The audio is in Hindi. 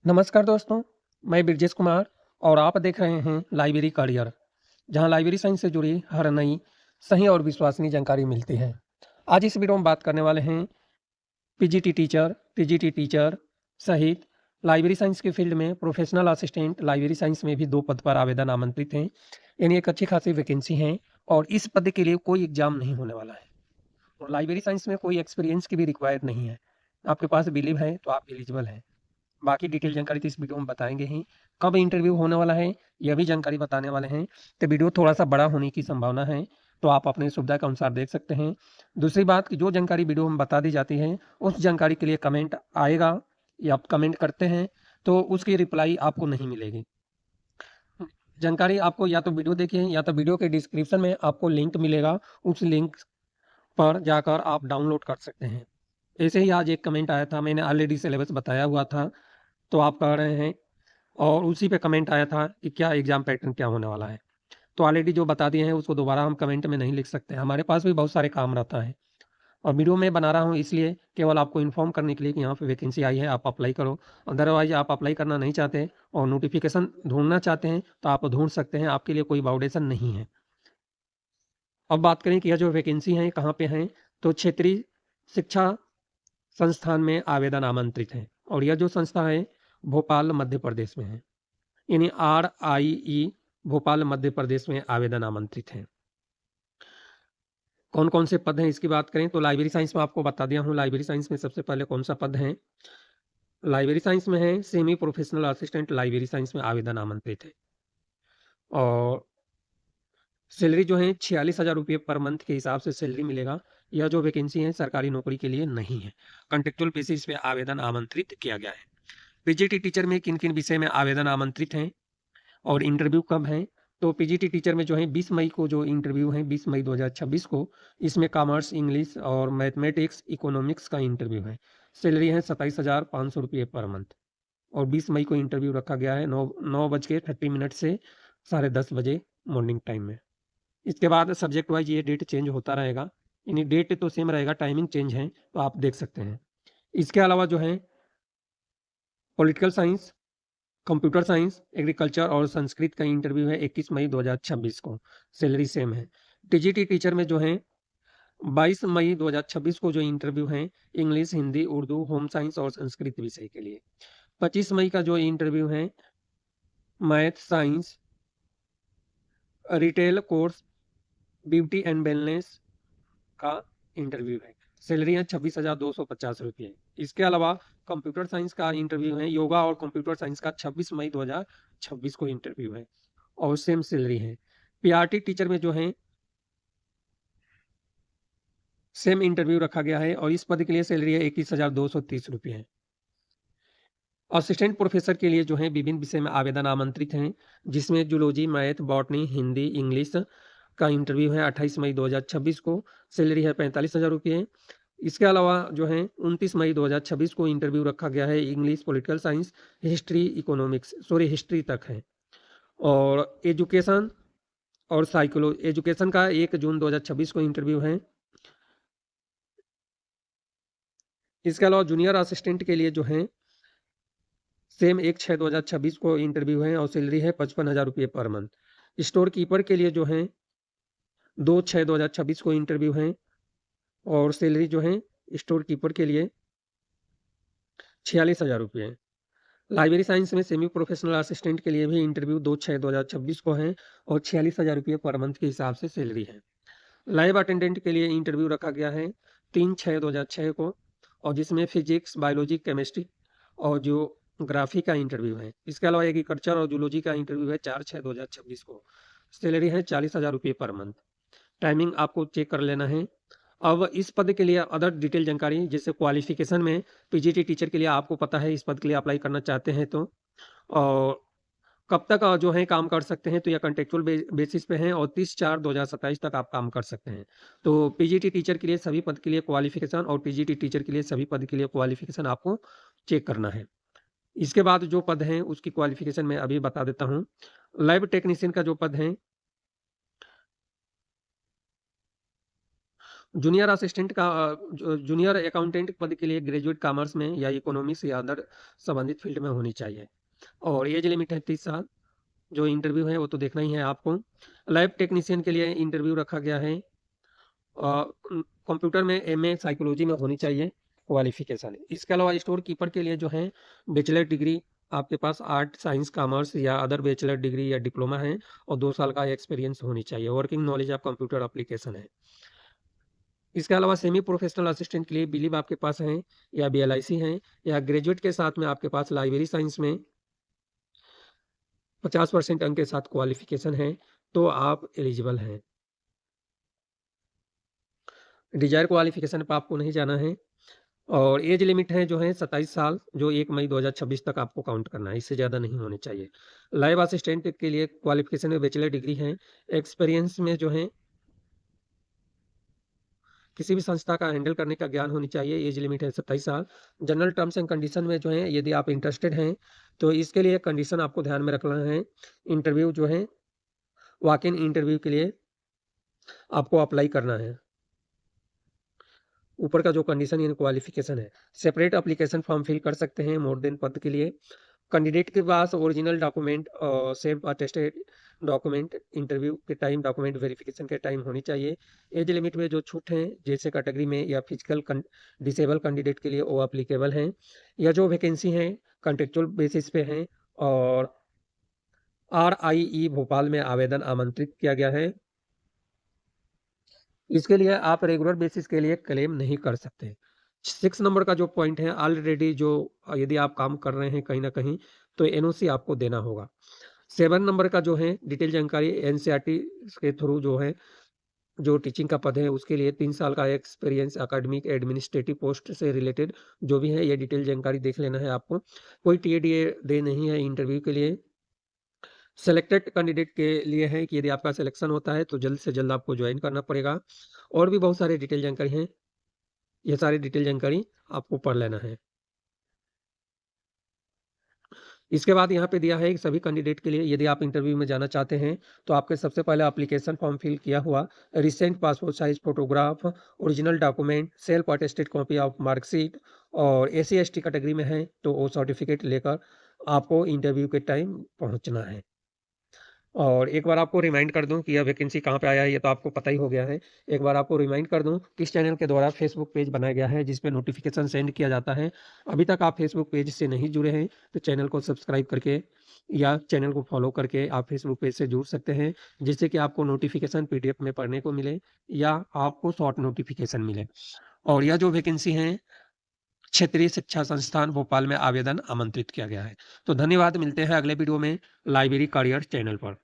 नमस्कार दोस्तों, मैं ब्रजेश कुमार और आप देख रहे हैं लाइब्रेरी करियर, जहां लाइब्रेरी साइंस से जुड़ी हर नई, सही और विश्वसनीय जानकारी मिलती है। आज इस वीडियो में बात करने वाले हैं पीजीटी टीचर, टीजीटी टीचर सहित लाइब्रेरी साइंस के फील्ड में प्रोफेशनल असिस्टेंट लाइब्रेरी साइंस में भी 2 पद पर आवेदन आमंत्रित हैं। यानी एक अच्छी खासी वैकेंसी है और इस पद के लिए कोई एग्जाम नहीं होने वाला है और लाइब्रेरी साइंस में कोई एक्सपीरियंस की भी रिक्वायर्ड नहीं है। आपके पास बिलीव है तो आप एलिजिबल हैं। बाकी डिटेल जानकारी तो इस वीडियो में बताएंगे ही। कब इंटरव्यू होने वाला है यह भी जानकारी बताने वाले हैं। तो वीडियो थोड़ा सा बड़ा होने की संभावना है, तो आप अपने सुविधा के अनुसार देख सकते हैं। दूसरी बात कि जो जानकारी वीडियो में बता दी जाती है उस जानकारी के लिए कमेंट आएगा या आप कमेंट करते हैं तो उसकी रिप्लाई आपको नहीं मिलेगी। जानकारी आपको या तो वीडियो देखिए या तो वीडियो के डिस्क्रिप्शन में आपको लिंक मिलेगा, उस लिंक पर जाकर आप डाउनलोड कर सकते हैं। ऐसे ही आज एक कमेंट आया था, मैंने ऑलरेडी सिलेबस बताया हुआ था, तो आप कह रहे हैं और उसी पे कमेंट आया था कि क्या एग्ज़ाम पैटर्न क्या होने वाला है। तो ऑलरेडी जो बता दिए हैं उसको दोबारा हम कमेंट में नहीं लिख सकते हैं, हमारे पास भी बहुत सारे काम रहता है और वीडियो में बना रहा हूँ इसलिए केवल आपको इन्फॉर्म करने के लिए कि यहाँ पे वैकेंसी आई है, आप अप्लाई करो। अदरवाइज आप अप्लाई करना नहीं चाहते और नोटिफिकेशन ढूंढना चाहते हैं तो आप ढूंढ सकते हैं, आपके लिए कोई बाउंडेशन नहीं है। अब बात करें कि यह जो वैकेंसी है कहाँ पे हैं, तो क्षेत्रीय शिक्षा संस्थान में आवेदन आमंत्रित है और यह जो संस्था है भोपाल मध्य प्रदेश में है। यानी RIE भोपाल मध्य प्रदेश में आवेदन आमंत्रित हैं। कौन कौन से पद हैं इसकी बात करें तो लाइब्रेरी साइंस में आपको बता दिया हूँ। लाइब्रेरी साइंस में सबसे पहले कौन सा पद है, लाइब्रेरी साइंस में है semi professional assistant library science में आवेदन आमंत्रित है और सैलरी जो है 46,000 रुपये पर मंथ के हिसाब से सैलरी मिलेगा। यह जो वैकेंसी है सरकारी नौकरी के लिए नहीं है, कॉन्ट्रेक्चुअल बेसिस पे आवेदन आमंत्रित किया गया है। पीजीटी टीचर में किन किन विषय में आवेदन आमंत्रित हैं और इंटरव्यू कब है, तो पीजीटी टीचर में जो है 20 मई को जो इंटरव्यू है 20 मई 2026 को, इसमें कॉमर्स इंग्लिश और मैथमेटिक्स इकोनॉमिक्स का इंटरव्यू है। सैलरी है 27,500 रुपये पर मंथ और 20 मई को इंटरव्यू रखा गया है 9:30 से 10:30 बजे मॉर्निंग टाइम में। इसके बाद सब्जेक्ट वाइज ये डेट चेंज होता रहेगा, यानी डेट तो सेम रहेगा, टाइमिंग चेंज है तो आप देख सकते हैं। इसके अलावा जो है political science, computer science, agriculture और संस्कृत का इंटरव्यू है 21 मई 2026 को, सैलरी सेम है। टीजीटी टीचर में जो है 22 मई 2026 को जो इंटरव्यू है English, Hindi, Urdu, home science और संस्कृत विषय के लिए। 25 मई का जो इंटरव्यू है math science, retail course, beauty and wellness का इंटरव्यू है। सैलरी है 26,250 रुपये। इसके अलावा कंप्यूटर साइंस का इंटरव्यू है, योगा और कंप्यूटर साइंस का 26 मई 2026 को इंटरव्यू है और सेम सैलरी है। पीआरटी टीचर में जो है सेम इंटरव्यू रखा गया है और इस पद के लिए सैलरी है 21,230 रुपये है। असिस्टेंट प्रोफेसर के लिए जो है विभिन्न विषय में आवेदन आमंत्रित हैं, जिसमें zoology, math, botany, Hindi, English का इंटरव्यू है 28 मई 2026 को, सैलरी है 45,000 रुपये। इसके अलावा जो है 29 मई 2026 को इंटरव्यू रखा गया है English, political science, history, economics, sorry history तक है और एजुकेशन और साइकोलॉजी, एजुकेशन का 1 जून 2026 को इंटरव्यू है। इसके अलावा जूनियर असिस्टेंट के लिए जो है सेम 1/6/2026 को इंटरव्यू है और सैलरी है 55,000 रुपये पर मंथ। स्टोर कीपर के लिए जो है 2/6/2026 को इंटरव्यू है और सैलरी जो है स्टोर कीपर के लिए 46,000 रुपये है। लाइब्रेरी साइंस में सेमी प्रोफेशनल असिस्टेंट के लिए भी इंटरव्यू 2/6/2026 को है और 46,000 रुपये पर मंथ के हिसाब से सैलरी है। लाइव अटेंडेंट के लिए इंटरव्यू रखा गया है 3/6/2006 को और जिसमें फिजिक्स, बायोलॉजी, केमिस्ट्री और जो ग्राफी का इंटरव्यू है। इसके अलावा एग्रीकल्चर और जूलॉजी का इंटरव्यू है 4/6/2026 को। सैलरी है 40,000 रुपये पर मंथ। टाइमिंग आपको चेक कर लेना है। अब इस पद के लिए अदर डिटेल जानकारी, जैसे क्वालिफिकेशन में पीजीटी टीचर के लिए आपको पता है इस पद के लिए अप्लाई करना चाहते हैं तो, और कब तक जो है काम कर सकते हैं तो यह कॉन्ट्रेक्चुअल बेसिस पे हैं और 30/4/2027 तक आप काम कर सकते हैं। तो पीजीटी टीचर के लिए सभी पद के लिए क्वालिफिकेशन और टीजीटी टीचर के लिए सभी पद के लिए क्वालिफिकेशन आपको चेक करना है। इसके बाद जो पद हैं उसकी क्वालिफिकेशन मैं अभी बता देता हूँ। लैब टेक्नीशियन का जो पद है जूनियर असिस्टेंट का जूनियर अकाउंटेंट पद के लिए ग्रेजुएट कॉमर्स में या इकोनॉमिक्स या अदर संबंधित फील्ड में होनी चाहिए। और एज लिमिट है 30 साल। जो इंटरव्यू है वो तो देखना ही है आपको। लैब टेक्नीशियन के लिए इंटरव्यू रखा गया है। कंप्यूटर में एमए साइकोलॉजी में होनी चाहिए क्वालिफिकेशन। इसके अलावा स्टोर कीपर के लिए जो है बैचलर डिग्री आपके पास आर्ट साइंस कॉमर्स या अदर बैचलर डिग्री या डिप्लोमा है और 2 साल का एक्सपीरियंस होनी चाहिए। Working knowledge of computer application है। इसके अलावा सेमी प्रोफेशनल असिस्टेंट के लिए बिलीव आपके पास है या बीएलआईसी है या ग्रेजुएट के साथ में आपके पास लाइब्रेरी साइंस में 50% अंक के साथ क्वालिफिकेशन है तो आप एलिजिबल हैं। डिजायर क्वालिफिकेशन पर आपको नहीं जाना है। और एज लिमिट है जो है 27 साल, जो 1 मई 2026 तक आपको काउंट करना है, इससे ज़्यादा नहीं होने चाहिए। लैब असिस्टेंट के लिए क्वालिफिकेशन में बैचलर डिग्री है। एक्सपीरियंस में जो है किसी भी संस्था का हैंडल करने का ज्ञान होनी चाहिए। एज लिमिट है 27 साल। जनरल टर्म्स एंड कंडीशन में जो है यदि आप इंटरेस्टेड हैं तो इसके लिए कंडीशन आपको ध्यान में रखना है। इंटरव्यू जो है वॉक इन इंटरव्यू के लिए आपको अप्लाई करना है। ऊपर का जो कंडीशन यानी क्वालिफिकेशन है, सेपरेट एप्लीकेशन फॉर्म फिल कर सकते हैं मोर देन पद के लिए। कैंडिडेट के पास ओरिजिनल डॉक्यूमेंट और सेल्फ अटेस्टेड डॉक्यूमेंट इंटरव्यू के टाइम डॉक्यूमेंट वेरिफिकेशन के टाइम होनी चाहिए। एज लिमिट में जो छूट हैं जैसे कैटेगरी में या फिजिकल डिसेबल कैंडिडेट के लिए वो अप्लीकेबल हैं। या जो वैकेंसी हैं कॉन्ट्रेक्चुअल बेसिस पे हैं और RIE भोपाल में आवेदन आमंत्रित किया गया है। इसके लिए आप रेगुलर बेसिस के लिए क्लेम नहीं कर सकते। 6 नंबर का जो पॉइंट है ऑलरेडी जो यदि आप काम कर रहे हैं कहीं न कहीं तो एनओसी आपको देना होगा। 7 नंबर का जो है डिटेल जानकारी एनसीईआरटी के थ्रू जो है जो टीचिंग का पद है उसके लिए 3 साल का एक्सपीरियंस एकेडमिक एडमिनिस्ट्रेटिव पोस्ट से रिलेटेड जो भी है ये डिटेल जानकारी देख लेना है आपको। कोई टीएडीए डे नहीं है इंटरव्यू के लिए। सेलेक्टेड कैंडिडेट के लिए है कि यदि आपका सिलेक्शन होता है तो जल्द से जल्द आपको ज्वाइन करना पड़ेगा। और भी बहुत सारे डिटेल जानकारी हैं, ये सारी डिटेल जानकारी आपको पढ़ लेना है। इसके बाद यहाँ पे दिया है कि सभी कैंडिडेट के लिए यदि आप इंटरव्यू में जाना चाहते हैं तो आपके सबसे पहले एप्लीकेशन फॉर्म फिल किया हुआ, recent passport size photograph, original document, self attested copy of marksheet और SC/ST कैटेगरी में है तो वो सर्टिफिकेट लेकर आपको इंटरव्यू के टाइम पहुँचना है। और एक बार आपको रिमाइंड कर दूं कि यह वैकेंसी कहाँ पे आया है, ये तो आपको पता ही हो गया है। एक बार आपको रिमाइंड कर दूं किस चैनल के द्वारा फेसबुक पेज बनाया गया है जिस पे नोटिफिकेशन सेंड किया जाता है। अभी तक आप फेसबुक पेज से नहीं जुड़े हैं तो चैनल को सब्सक्राइब करके या चैनल को फॉलो करके आप फेसबुक पेज से जुड़ सकते हैं, जिससे कि आपको नोटिफिकेशन PDF में पढ़ने को मिले या आपको शॉर्ट नोटिफिकेशन मिले। और यह जो वैकेंसी है क्षेत्रीय शिक्षा संस्थान भोपाल में आवेदन आमंत्रित किया गया है। तो धन्यवाद, मिलते हैं अगले वीडियो में लाइब्रेरी करियर चैनल पर।